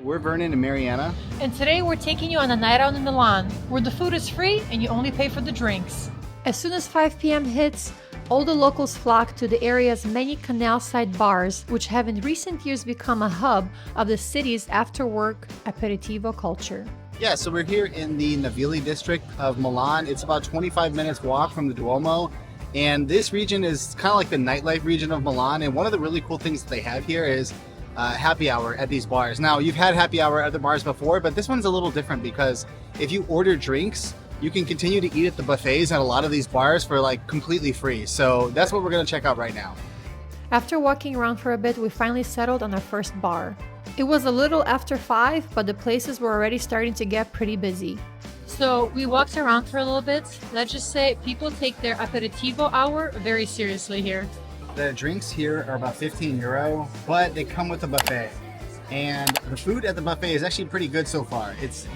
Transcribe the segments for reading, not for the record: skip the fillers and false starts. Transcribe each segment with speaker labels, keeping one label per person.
Speaker 1: We're Vernon and Mariana.
Speaker 2: And today we're taking you on a night out in Milan, where the food is free and you only pay for the drinks. As soon as 5 p.m. hits, all the locals flock to the area's many canal-side bars, which have in recent years become a hub of the city's after-work aperitivo culture.
Speaker 1: Yeah, so we're here in the Navigli district of Milan. It's about 25 minutes walk from the Duomo. And this region is kind of like the nightlife region of Milan. And one of the really cool things that they have here is happy hour at these bars. Now, you've had happy hour at the bars before, but this one's a little different because if you order drinks, you can continue to eat at the buffets at a lot of these bars for like completely free. So that's what we're going to check out right now.
Speaker 2: After walking around for a bit, we finally settled on our first bar. It was a little after 5, but the places were already starting to get pretty busy. So we walked around for a little bit. Let's just say people take their aperitivo hour very seriously here.
Speaker 1: The drinks here are about 15 euro, but they come with a buffet. And the food at the buffet is actually pretty good so far.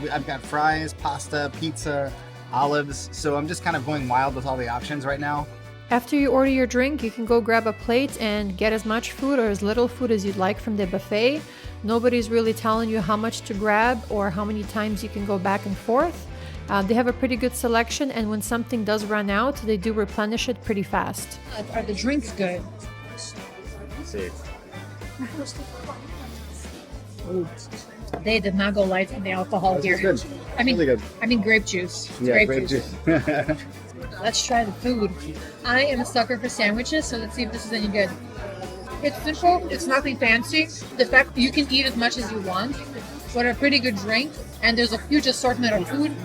Speaker 1: I've got fries, pasta, pizza, olives. So I'm just kind of going wild with all the options right now.
Speaker 2: After you order your drink, you can go grab a plate and get as much food or as little food as you'd like from the buffet. Nobody's really telling you how much to grab or how many times you can go back and forth. They have a pretty good selection, and when something does run out, they do replenish it pretty fast. Are the drinks good?
Speaker 1: Let's see.
Speaker 2: They did not go light on the alcohol here.
Speaker 1: Good.
Speaker 2: Really
Speaker 1: good.
Speaker 2: I mean grape juice.
Speaker 1: Yeah, grape juice.
Speaker 2: Let's try the food. I am a sucker for sandwiches, so let's see if this is any good. It's simple. It's nothing fancy. The fact that you can eat as much as you want, but a pretty good drink, and there's a huge assortment of food.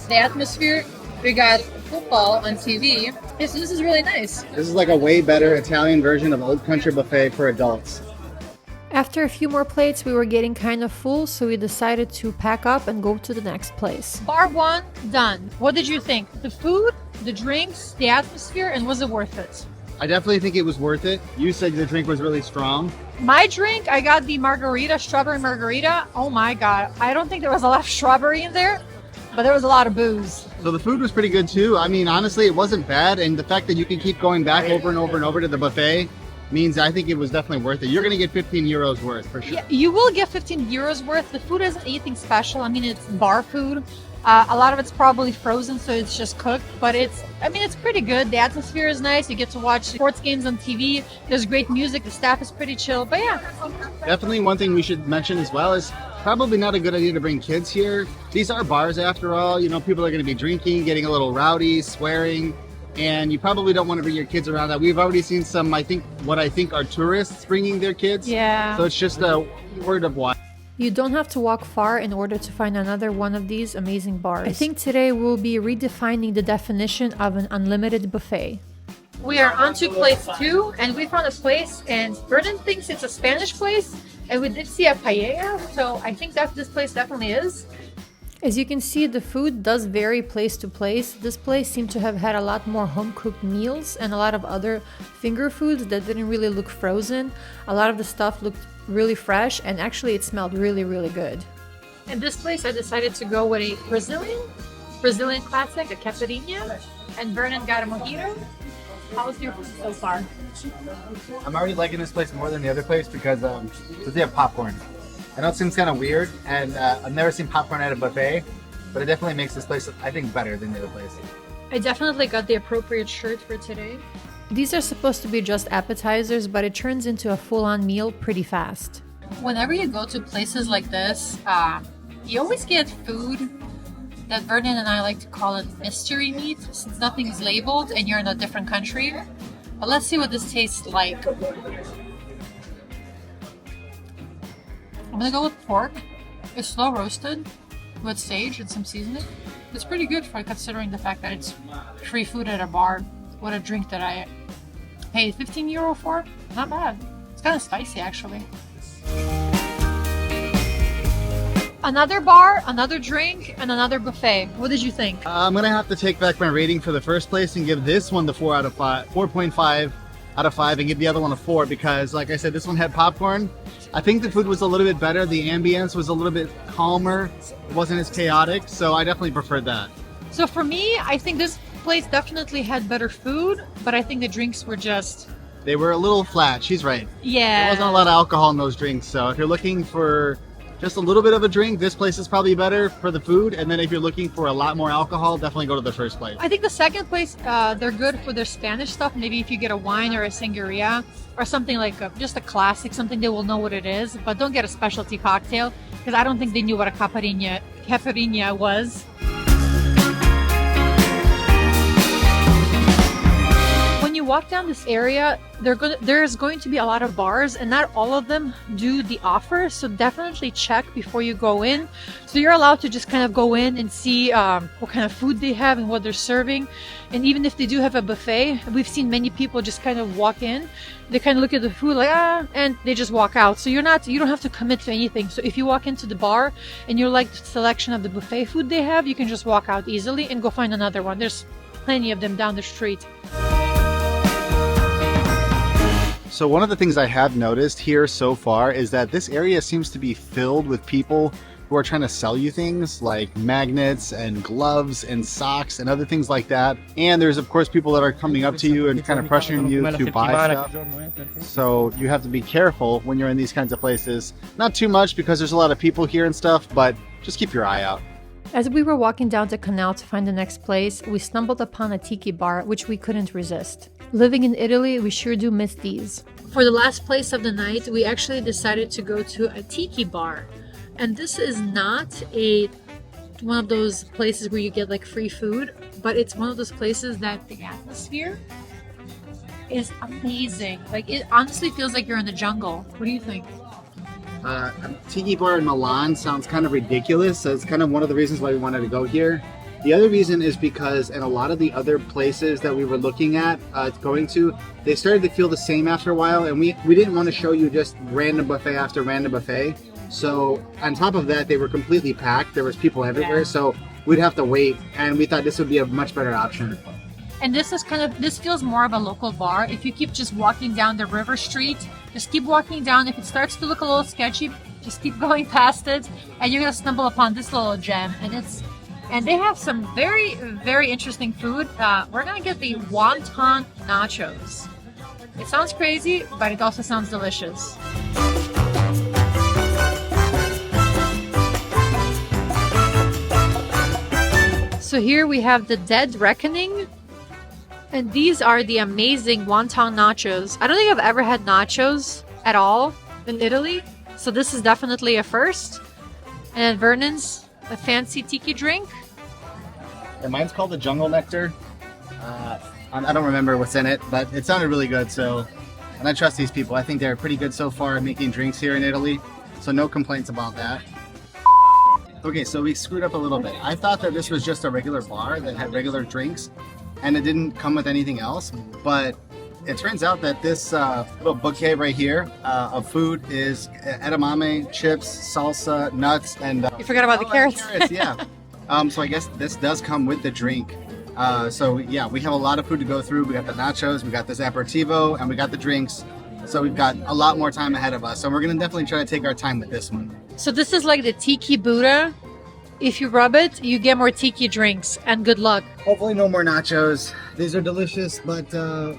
Speaker 2: The atmosphere, we got football on TV. This is really nice.
Speaker 1: This is like a way better Italian version of Old Country Buffet for adults.
Speaker 2: After a few more plates, we were getting kind of full, so we decided to pack up and go to the next place. Bar 1, done. What did you think? The food, the drinks, the atmosphere, and was it worth it?
Speaker 1: I definitely think it was worth it. You said the drink was really strong.
Speaker 2: My drink, I got the margarita, strawberry margarita. Oh my God. I don't think there was a lot of strawberry in there, but there was a lot of booze.
Speaker 1: So the food was pretty good too. I mean, honestly, it wasn't bad. And the fact that you can keep going back over and over and over to the buffet means I think it was definitely worth it. You're going to get 15 euros worth for sure.
Speaker 2: Yeah, you will get 15 euros worth. The food isn't anything special. I mean, it's bar food. A lot of it's probably frozen, so it's just cooked, but it's pretty good. The atmosphere is nice. You get to watch sports games on TV. There's great music. The staff is pretty chill, but yeah.
Speaker 1: Definitely one thing we should mention as well is probably not a good idea to bring kids here. These are bars after all. You know, people are going to be drinking, getting a little rowdy, swearing, and you probably don't want to bring your kids around that. We've already seen some, what I think are tourists bringing their kids.
Speaker 2: Yeah.
Speaker 1: So it's just a word of warning.
Speaker 2: You don't have to walk far in order to find another one of these amazing bars. I think today we'll be redefining the definition of an unlimited buffet. We are on to place 2, and we found a place, and Vernon thinks it's a Spanish place, and we did see a paella, so I think that this place definitely is. As you can see, the food does vary place to place. This place seemed to have had a lot more home-cooked meals and a lot of other finger foods that didn't really look frozen. A lot of the stuff looked really fresh, and actually it smelled really, really good. In this place, I decided to go with a Brazilian classic, a caipirinha, and Vernon got a mojito. How's your food so far?
Speaker 1: I'm already liking this place more than the other place because they have popcorn. I know it seems kind of weird, and I've never seen popcorn at a buffet, but it definitely makes this place, I think, better than the other place.
Speaker 2: I definitely got the appropriate shirt for today. These are supposed to be just appetizers, but it turns into a full-on meal pretty fast. Whenever you go to places like this, you always get food that Vernon and I like to call it mystery meat, since nothing is labeled and you're in a different country. But let's see what this tastes like. I'm gonna go with pork. It's slow roasted with sage and some seasoning. It's pretty good for considering the fact that it's free food at a bar. What a drink that I paid 15 euro for. Not bad. It's kind of spicy actually. Another bar, another drink, and another buffet. What did you think?
Speaker 1: I'm gonna have to take back my rating for the first place and give this one the 4.5 out of 5, and give the other one a 4 because, like I said, this one had popcorn. I think the food was a little bit better. The ambience was a little bit calmer. It wasn't as chaotic, so I definitely preferred that.
Speaker 2: So for me, I think this place definitely had better food, but I think the drinks were just...
Speaker 1: They were a little flat. She's right.
Speaker 2: Yeah.
Speaker 1: There wasn't a lot of alcohol in those drinks, so if you're looking for just a little bit of a drink, this place is probably better for the food. And then if you're looking for a lot more alcohol, definitely go to the first place.
Speaker 2: I think the second place, they're good for their Spanish stuff. Maybe if you get a wine or a sangria or something like just a classic, something they will know what it is. But don't get a specialty cocktail because I don't think they knew what a caipirinha was. When you walk down this area, there's going to be a lot of bars, and not all of them do the offer, so definitely check before you go in. So you're allowed to just kind of go in and see what kind of food they have and what they're serving. And even if they do have a buffet, we've seen many people just kind of walk in, they kind of look at the food like and they just walk out. So you don't have to commit to anything. So if you walk into the bar and you like the selection of the buffet food they have, you can just walk out easily and go find another one. There's plenty of them down the street.
Speaker 1: So one of the things I have noticed here so far is that this area seems to be filled with people who are trying to sell you things like magnets and gloves and socks and other things like that. And there's of course people that are coming up to you and kind of pressuring you to buy stuff. So you have to be careful when you're in these kinds of places. Not too much because there's a lot of people here and stuff, but just keep your eye out.
Speaker 2: As we were walking down the canal to find the next place, we stumbled upon a tiki bar, which we couldn't resist. Living in Italy, we sure do miss these. For the last place of the night, we actually decided to go to a tiki bar. And this is not one of those places where you get like free food, but it's one of those places that the atmosphere is amazing. Like it honestly feels like you're in the jungle. What do you think?
Speaker 1: A tiki bar in Milan sounds kind of ridiculous, so it's kind of one of the reasons why we wanted to go here. The other reason is because in a lot of the other places that we were looking at going to, they started to feel the same after a while, and we didn't want to show you just random buffet after random buffet. So on top of that, they were completely packed. There was people everywhere, so we'd have to wait, and we thought this would be a much better option.
Speaker 2: And this feels more of a local bar. If you keep just walking down the river street, just keep walking down. If it starts to look a little sketchy, just keep going past it, and you're gonna stumble upon this little gem. And they have some very, very interesting food. We're gonna get the wonton nachos. It sounds crazy, but it also sounds delicious. So here we have the Dead Reckoning. And these are the amazing wonton nachos. I don't think I've ever had nachos at all in Italy. So this is definitely a first. And Vernon's a fancy tiki drink.
Speaker 1: And mine's called the Jungle Nectar. I don't remember what's in it, but it sounded really good. And I trust these people. I think they're pretty good so far at making drinks here in Italy. So no complaints about that. Okay, so we screwed up a little bit. I thought that this was just a regular bar that had regular drinks and it didn't come with anything else. But it turns out that this little bouquet right here of food is edamame, chips, salsa, nuts, and...
Speaker 2: you forgot about the carrots.
Speaker 1: Yeah. So I guess this does come with the drink. So yeah, we have a lot of food to go through. We got the nachos, we got this aperitivo, and we got the drinks. So we've got a lot more time ahead of us. So we're gonna definitely try to take our time with this one.
Speaker 2: So this is like the Tiki Buddha. If you rub it, you get more tiki drinks, and good luck.
Speaker 1: Hopefully no more nachos. These are delicious, but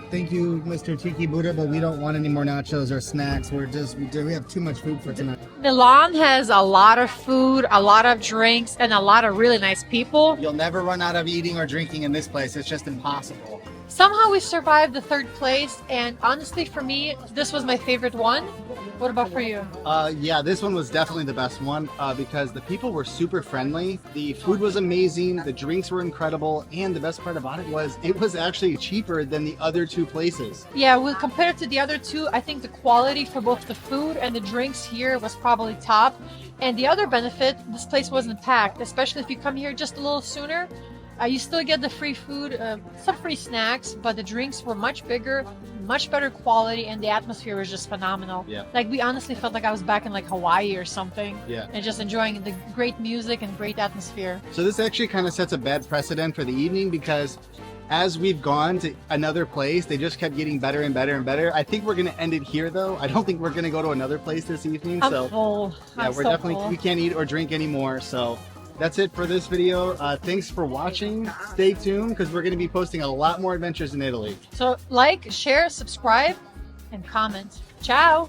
Speaker 1: thank you, Mr. Tiki Buddha, but we don't want any more nachos or snacks. We have too much food for tonight.
Speaker 2: Milan has a lot of food, a lot of drinks, and a lot of really nice people.
Speaker 1: You'll never run out of eating or drinking in this place. It's just impossible.
Speaker 2: Somehow we survived the third place, and honestly for me, this was my favorite one. What about for you?
Speaker 1: Yeah, this one was definitely the best one because the people were super friendly. The food was amazing, the drinks were incredible, and the best part about it was actually cheaper than the other two places.
Speaker 2: Yeah, well, compared to the other two, I think the quality for both the food and the drinks here was probably top. And the other benefit, this place wasn't packed, especially if you come here just a little sooner. You still get the free food, some free snacks, but the drinks were much bigger, much better quality, and the atmosphere was just phenomenal.
Speaker 1: Yeah.
Speaker 2: Like we honestly felt like I was back in like Hawaii or something.
Speaker 1: Yeah.
Speaker 2: And just enjoying the great music and great atmosphere.
Speaker 1: So this actually kind of sets a bad precedent for the evening because as we've gone to another place, they just kept getting better and better and better. I think we're going to end it here though. I don't think we're going to go to another place this evening.
Speaker 2: I'm full.
Speaker 1: Yeah, we're definitely full. We can't eat or drink anymore. So that's it for this video. Thanks for watching. Stay tuned because we're going to be posting a lot more adventures in Italy.
Speaker 2: So like, share, subscribe, and comment. Ciao!